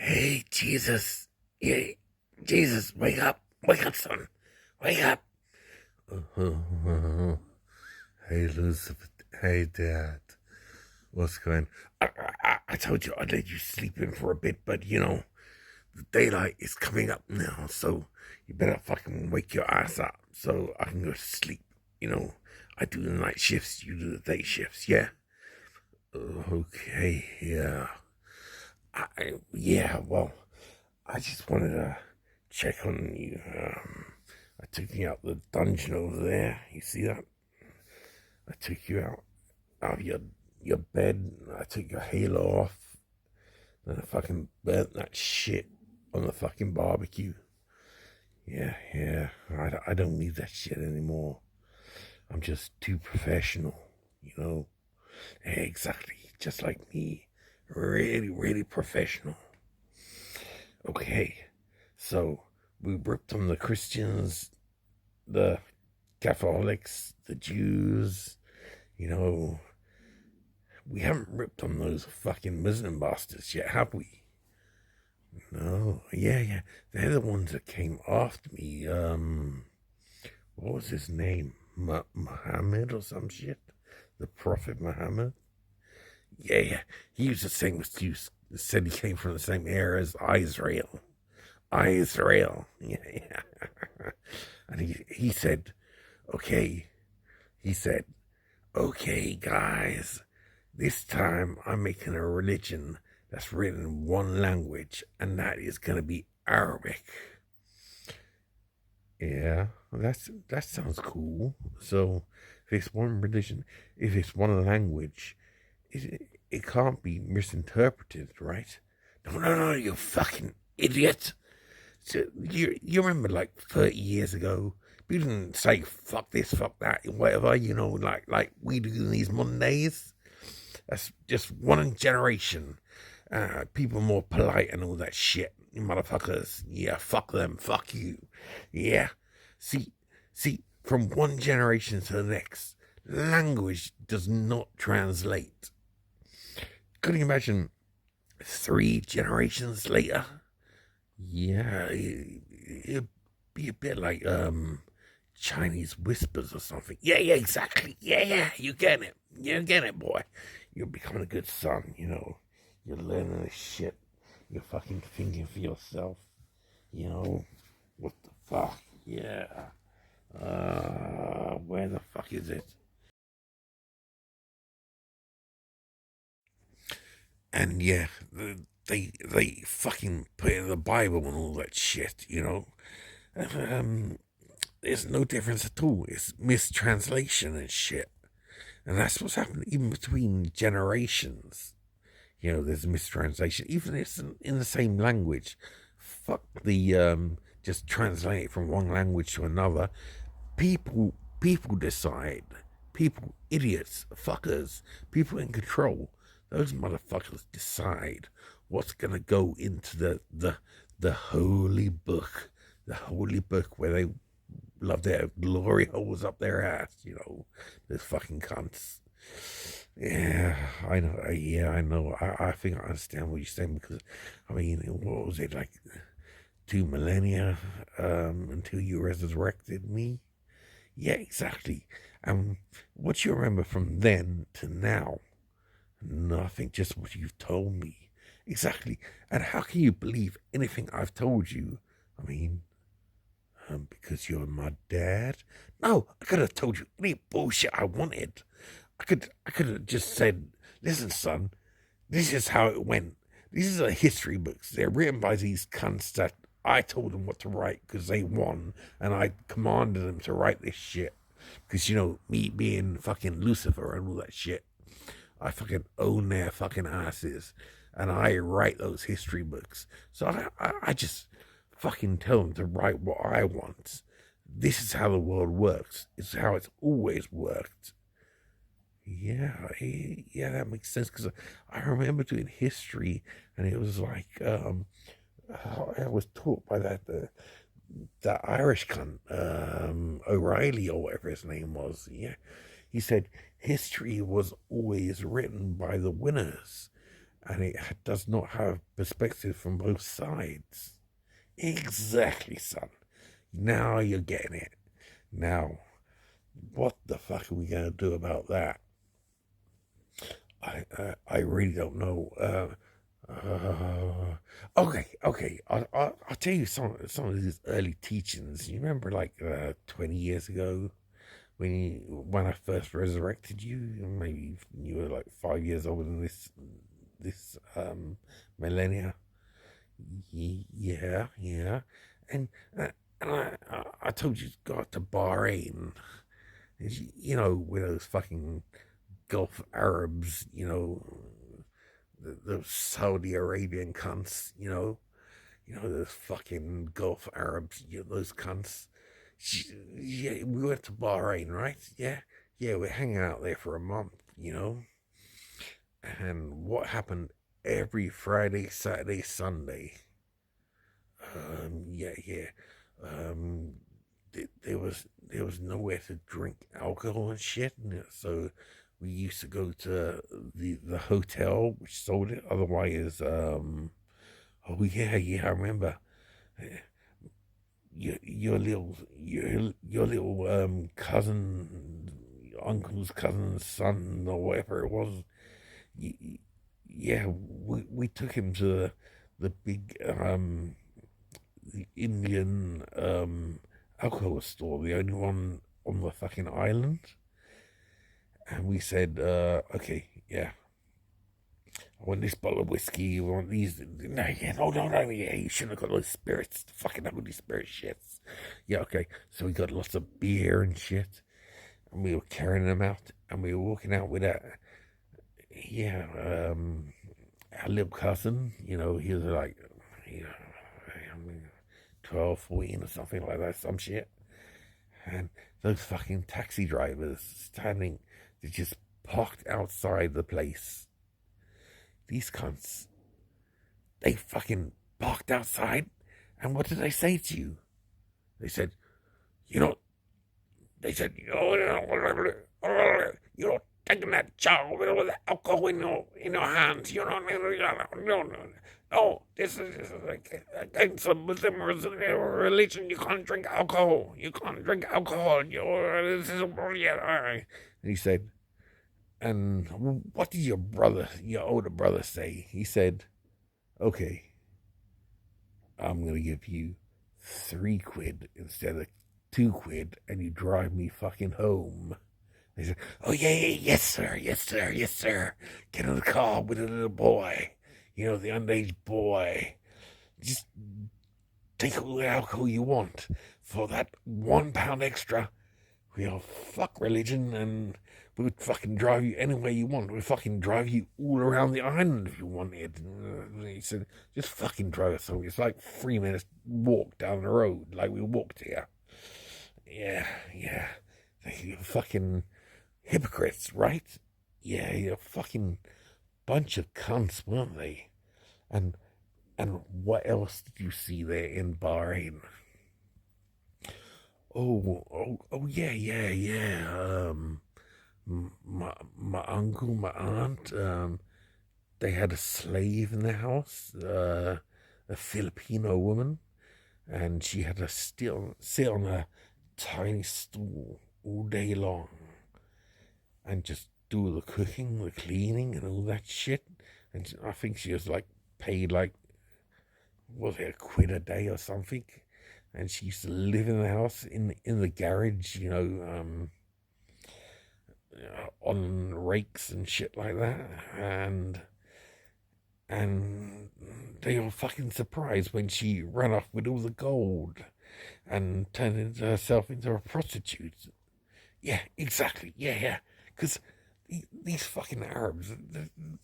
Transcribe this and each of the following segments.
Hey, Jesus. Hey, Jesus, wake up. Wake up, son. Wake up. Hey, Elizabeth. Hey, Dad. What's going on? I told you I'd let you sleep in for a bit, but the daylight is coming up now, so you better fucking wake your ass up so I can go to sleep. I do the night shifts, you do the day shifts, yeah? Okay, yeah. Well, I just wanted to check on you. I took you out the dungeon over there. You see that? I took you out of your bed. I took your halo off. And I fucking burnt that shit on the fucking barbecue. Yeah. I don't need that shit anymore. I'm just too professional, you know? Exactly. Just like me. Really, really professional. Okay. So we ripped on the Christians, the Catholics, the Jews, you know. We haven't ripped on those fucking Muslim bastards yet, have we? No, yeah. They're the ones that came after me. What was his name? Muhammad or some shit? The Prophet Muhammad? Yeah. He used the same excuse. Said he came from the same era as Israel. Israel. Yeah. And he said, okay. He said, okay, guys, this time I'm making a religion that's written in one language, and that is going to be Arabic. Yeah, that sounds cool. So, if it's one religion, if it's one language, it can't be misinterpreted, right? No, you fucking idiot. So you remember like 30 years ago, people didn't say fuck this, fuck that, whatever, like we do in these modern days. That's just one generation. People more polite and all that shit. You motherfuckers. Yeah, fuck them. Fuck you. Yeah. See, from one generation to the next, language does not translate. Could you imagine 3 generations later? Yeah, it'd be a bit like Chinese whispers or something. Yeah, exactly. Yeah, you get it. You get it, boy. You're becoming a good son, You're learning this shit. You're fucking thinking for yourself. What the fuck? Yeah. Where the fuck is it? And yeah, they fucking put in the Bible and all that shit. Um, there's no difference at all. It's mistranslation and shit. And that's what's happening even between generations. There's a mistranslation. Even if it's in the same language. Fuck the just translate it from one language to another. People decide. People, idiots, fuckers, people in control. Those motherfuckers decide what's gonna go into the holy book. The holy book where they love their glory holes up their ass, those fucking cunts. Yeah, I know. Yeah, I know. I think I understand what you're saying because, I mean, what was it like 2 millennia until you resurrected me? Yeah, exactly. And what you remember from then to now? Nothing, just what you've told me. Exactly. And how can you believe anything I've told you? I mean, because you're my dad? No, I could have told you any bullshit I wanted. I could have just said, listen, son, this is how it went. These are history books. They're written by these cunts that I told them what to write because they won, and I commanded them to write this shit. Because, me being fucking Lucifer and all that shit, I fucking own their fucking asses, and I write those history books. So I just fucking tell them to write what I want. This is how the world works. It's how it's always worked. Yeah, that makes sense because I remember doing history, and it was like I was taught by that Irish cunt, O'Reilly or whatever his name was. Yeah, he said history was always written by the winners, and it does not have perspective from both sides. Exactly, son. Now you're getting it. Now, what the fuck are we going to do about that? I really don't know. Okay. I'll tell you some of his early teachings. You remember, like 20 years ago, when I first resurrected you? Maybe you were like 5 years older than this millennia. Yeah, and I told you to go out to Bahrain. You know, with those fucking Gulf Arabs, you know, the Saudi Arabian cunts, those fucking Gulf Arabs, those cunts. Yeah, we went to Bahrain, right? Yeah, we're hanging out there for a month, And what happened every Friday, Saturday, Sunday? Yeah. Um, there was nowhere to drink alcohol and shit, and so we used to go to the hotel which sold it. Otherwise, oh yeah, I remember your little cousin, uncle's cousin's son or whatever it was. Yeah, we took him to the big the Indian alcohol store, the only one on the fucking island. And we said, okay, yeah, I want this bottle of whiskey, I want these. No, yeah, you shouldn't have got those spirits, the fucking ugly spirit shits. Yeah, okay. So we got lots of beer and shit, and we were carrying them out, and we were walking out with that. Yeah, our little cousin, he was like, you know, I mean, 12, 14 or something like that, some shit. And those fucking taxi drivers they just parked outside the place. These cunts, they fucking parked outside, and what did they say to you? They said, you know, you're taking that child with alcohol in your hands. No, this is like against the Muslim religion. You can't drink alcohol. This is and he said, and what did your older brother say? He said, okay, I'm going to give you 3 quid instead of 2 quid, and you drive me fucking home. They said, oh, yeah, yes, sir. Get in the car with the little boy, the underage boy. Just take all the alcohol you want for that £1 extra. We'll fuck religion, and we would fucking drive you anywhere you want. We'd fucking drive you all around the island if you wanted. He said, just fucking drive us home. It's like 3 minutes walk down the road, like we walked here. Yeah. They fucking hypocrites, right? Yeah, you're a fucking bunch of cunts, weren't they? And what else did you see there in Bahrain? Oh, yeah. My uncle, my aunt, they had a slave in the house, a Filipino woman, and she had to sit on a tiny stool all day long and just do the cooking, the cleaning, and all that shit. And I think she was like paid like, was it £1 a day or something? And she used to live in the house in the garage, on rakes and shit like that, and they were fucking surprised when she ran off with all the gold and turned herself into a prostitute. Yeah, exactly. Yeah. Because these fucking Arabs,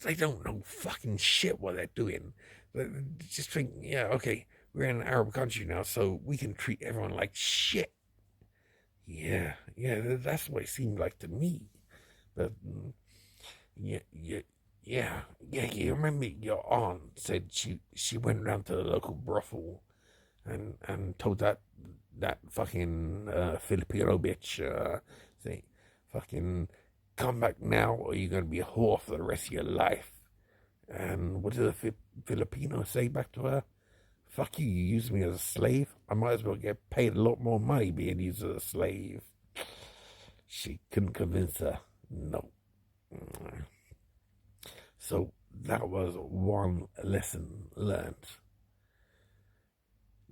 they don't know fucking shit what they're doing. They just think, yeah, okay, we're in an Arab country now, so we can treat everyone like shit. Yeah, that's what it seemed like to me. But yeah. You remember your aunt said she went round to the local brothel and told that fucking Filipino bitch, say, fucking come back now or you're gonna be a whore for the rest of your life. And what did the Filipino say back to her? Fuck you, you use me as a slave? I might as well get paid a lot more money being used as a slave. She couldn't convince her. No. So that was one lesson learned.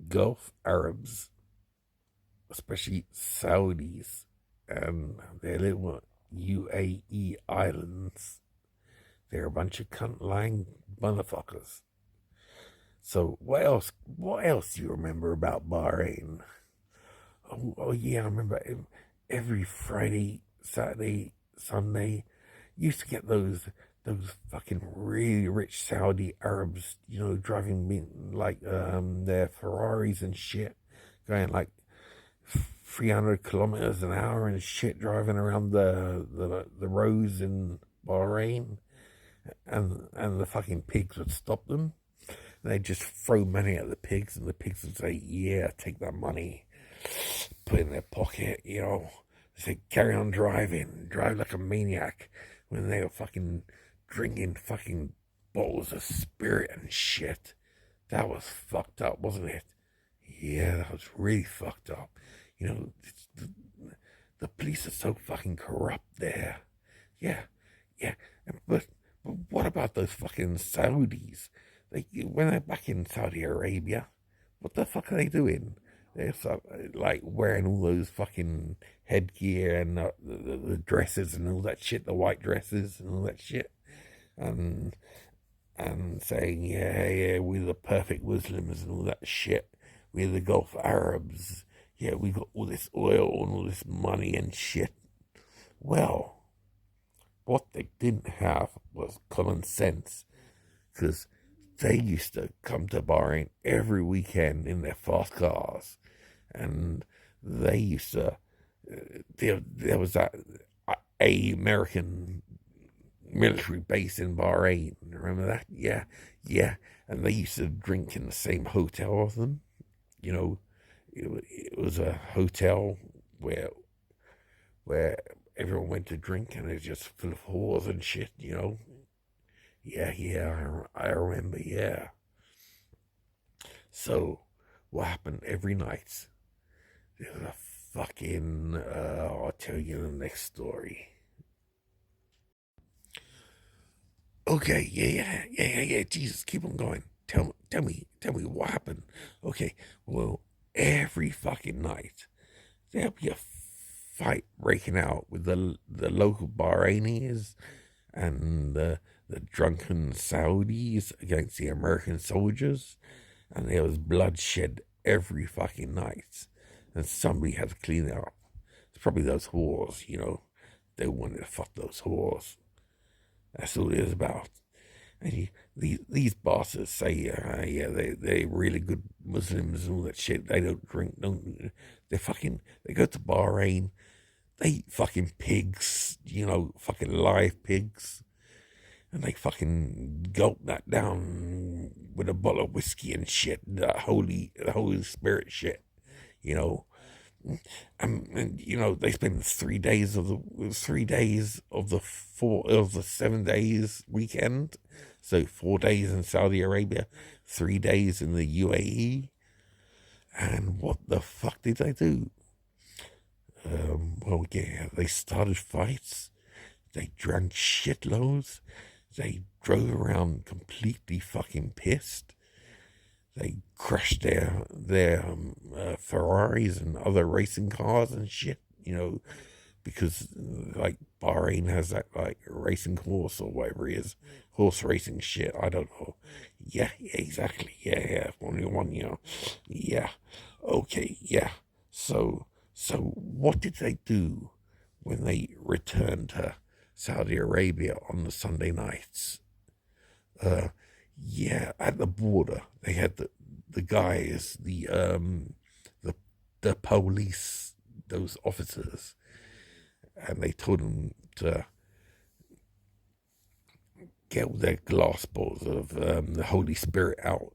Gulf Arabs, especially Saudis and their little UAE islands, they're a bunch of cunt lying motherfuckers. So what else? What else do you remember about Bahrain? Oh yeah, I remember every Friday, Saturday, Sunday, used to get those fucking really rich Saudi Arabs, driving like their Ferraris and shit, going like 300 kilometers an hour and shit, driving around the roads in Bahrain, and the fucking pigs would stop them. They'd just throw money at the pigs, and the pigs would say, "Yeah, take that money." Put it in their pocket, They say, carry on driving, drive like a maniac, when they were fucking drinking fucking bottles of spirit and shit. That was fucked up, wasn't it? Yeah, that was really fucked up. The police are so fucking corrupt there. Yeah, yeah. But what about those fucking Saudis? When they're back in Saudi Arabia, what the fuck are they doing? They're like wearing all those fucking headgear and the dresses and all that shit, the white dresses and all that shit, and saying, yeah, we're the perfect Muslims and all that shit. We're the Gulf Arabs. Yeah, we got all this oil and all this money and shit. Well, what they didn't have was common sense, because they used to come to Bahrain every weekend in their fast cars, and they used to. There was a American military base in Bahrain. Remember that? Yeah, yeah. And they used to drink in the same hotel as them. It was a hotel where everyone went to drink, and it was just full of whores and shit. Yeah, I remember. Yeah. So what happened every night? There's a fucking. I'll tell you the next story. Okay, yeah. Jesus, keep on going. Tell me what happened. Okay, well, every fucking night there'll be a fight breaking out with the local Bahrainis and the drunken Saudis against the American soldiers, and there was bloodshed every fucking night, and somebody had to clean it up. It's probably those whores, They wanted to fuck those whores. That's all it is about. And these bosses say, yeah, they're really good Muslims and all that shit. They don't drink, they go to Bahrain, they eat fucking pigs, fucking live pigs, and they fucking gulp that down with a bottle of whiskey and shit, the Holy Spirit shit, you know. And they spend 3 days of the 7 days weekend. So 4 days in Saudi Arabia, 3 days in the UAE. And what the fuck did they do? Well, yeah, they started fights. They drank shitloads. They drove around completely fucking pissed. They crashed their Ferraris and other racing cars and shit, because like Bahrain has that like racing horse or whatever it is, horse racing shit. I don't know. Yeah, exactly. Yeah, Formula One. Yeah. Okay. Yeah. So what did they do when they returned to Saudi Arabia on the Sunday nights? Yeah, at the border they had the guys, the police, those officers, and they told them to get all their glass bottles of the Holy Spirit out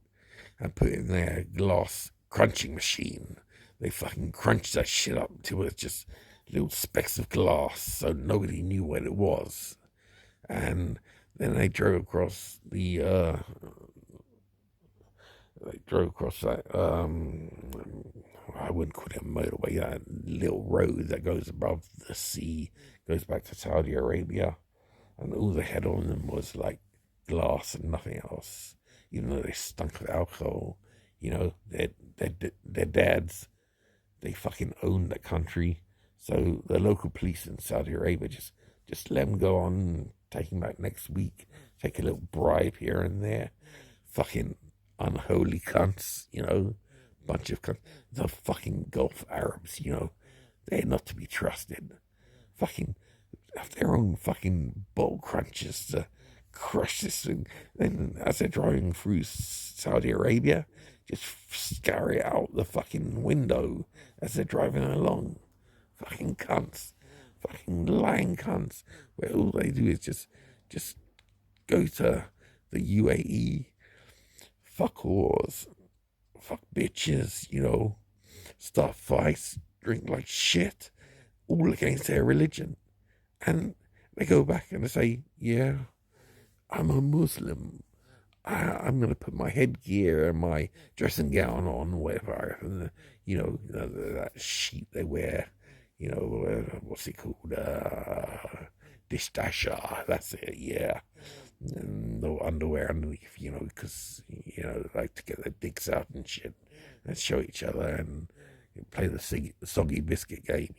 and put it in their glass crunching machine. They fucking crunched that shit up until it's just little specks of glass, so nobody knew what it was. And Then they drove across that, I wouldn't call it a motorway, that little road that goes above the sea, goes back to Saudi Arabia, and all they had on them was like glass and nothing else, even though they stunk of alcohol. Their dads, they fucking owned the country, so the local police in Saudi Arabia just let them go on and take them back next week, take a little bribe here and there. Fucking unholy cunts, bunch of cunts. The fucking Gulf Arabs, they're not to be trusted. Fucking have their own fucking ball crunchers to crush this thing. Then as they're driving through Saudi Arabia, just scour it out the fucking window as they're driving along. Fucking cunts. Fucking lying cunts. Where all they do is just go to the UAE, fuck whores, fuck bitches, start fights, drink like shit, all against their religion. And they go back and they say, yeah, I'm a Muslim. I'm going to put my headgear and my dressing gown on, whatever, and, that sheet they wear, what's it called? Dishdasha, that's it, yeah. And no underwear underneath, because, they like to get their dicks out and shit and show each other and play the soggy biscuit game,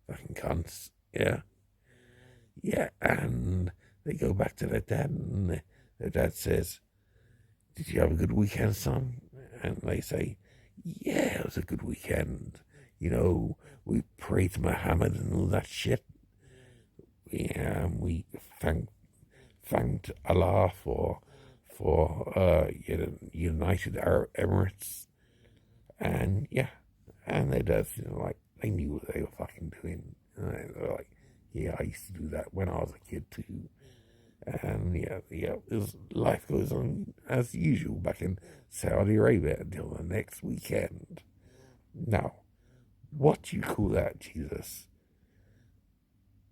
fucking cunts, yeah. Yeah, and they go back to their dad, and their dad says, "Did you have a good weekend, son?" And they say, "Yeah, it was a good weekend. We prayed to Muhammad and all that shit. Yeah, and we thanked Allah for United Arab Emirates, and yeah, and their dads, they knew what they were fucking doing. And they were like, yeah, I used to do that when I was a kid too. And yeah, life goes on as usual back in Saudi Arabia until the next weekend. Now, what do you call that, Jesus?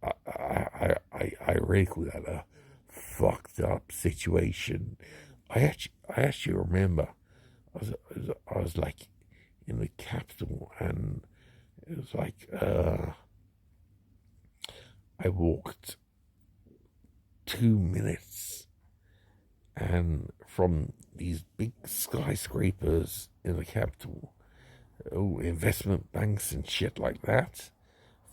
I really call that a fucked up situation. I actually remember I was like in the capital, and it was like I walked 2 minutes, and from these big skyscrapers in the capital, investment banks and shit like that,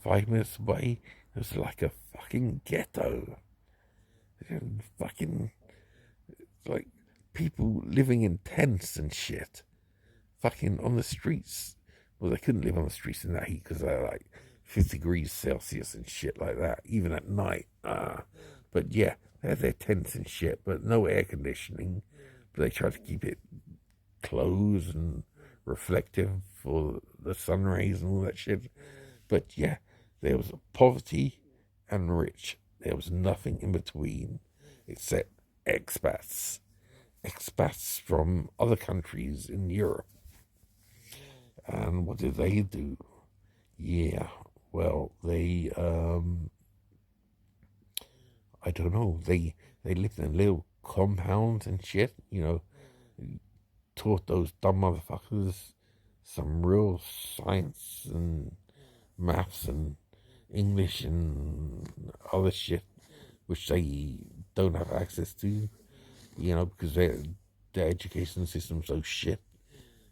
5 minutes away, it was like a fucking ghetto. And fucking, like people living in tents and shit, fucking on the streets. Well, they couldn't live on the streets in that heat because they're like 50 degrees Celsius and shit like that, even at night. But yeah, they had their tents and shit, but no air conditioning. But they tried to keep it closed and reflective for the sun rays and all that shit. But yeah, there was poverty and rich. There was nothing in between except expats. Expats from other countries in Europe. And what did they do? Yeah, well, I don't know, they lived in little compounds and shit, taught those dumb motherfuckers some real science and maths and English and other shit, which they don't have access to, because their education system's so shit,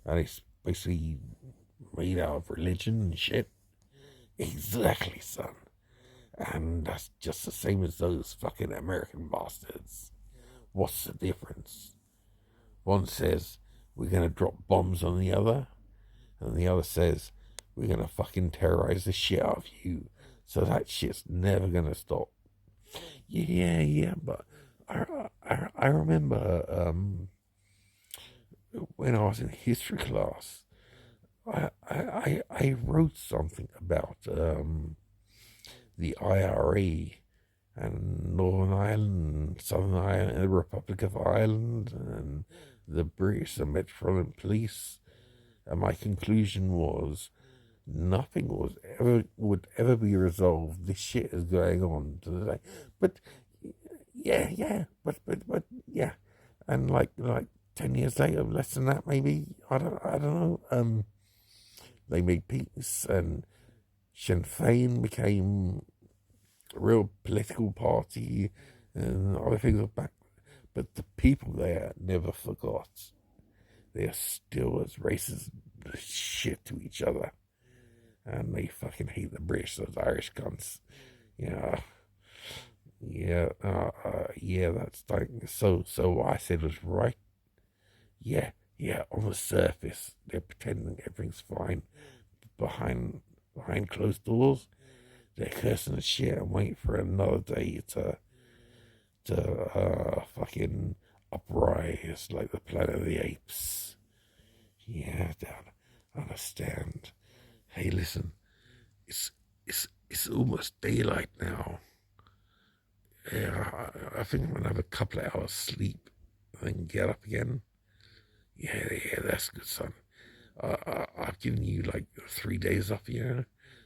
and it's basically made out of religion and shit. Exactly, son. And that's just the same as those fucking American bastards. What's the difference? One says, we're gonna drop bombs on the other, and the other says, we're gonna fucking terrorize the shit out of you. So that shit's never gonna stop. Yeah, but I remember when I was in history class, I wrote something about the IRA and Northern Ireland, Southern Ireland, the Republic of Ireland, and the British and Metropolitan Police. And my conclusion was nothing would ever be resolved. This shit is going on today. But yeah, but yeah, and like 10 years later, less than that, maybe I don't know. They made peace, and Sinn Féin became a real political party, and other things are back. But the people there never forgot. They are still as racist as shit to each other, and they fucking hate the British, those Irish cunts. Yeah, yeah. That's like so. So what I said was right. Yeah, yeah. On the surface, they're pretending everything's fine. Behind closed doors, they're cursing the shit and waiting for another day to fucking uprise like the Planet of the Apes. Yeah, Dad, I understand. Hey, listen, it's almost daylight now. Yeah, I think I'm gonna have a couple of hours sleep and then get up again. Yeah, that's good, son. I've given you like 3 days off,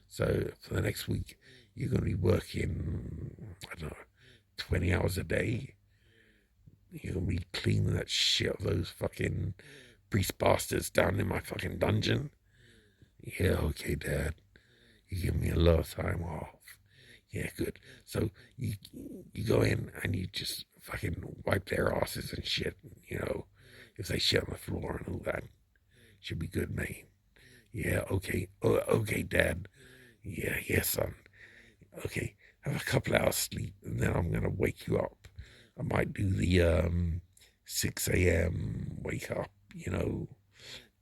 so for the next week, you're gonna be working, I don't know, 20 hours a day. You're gonna be cleaning that shit of those fucking priest bastards down in my fucking dungeon. Yeah, okay, Dad. You give me a lot of time off. Yeah, good. So you go in and you just fucking wipe their asses and shit. If they shit on the floor and all that, should be good, mate. Yeah, okay. Okay, Dad. Yeah, son. Okay, have a couple hours sleep, and then I'm gonna wake you up. I might do the 6 a.m. wake up.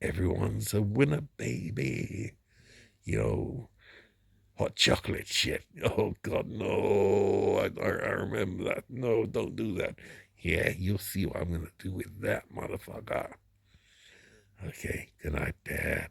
Everyone's a winner, baby. You know, hot chocolate shit. Oh God, no! I remember that. No, don't do that. Yeah, you'll see what I'm gonna do with that motherfucker. Okay, good night, Dad.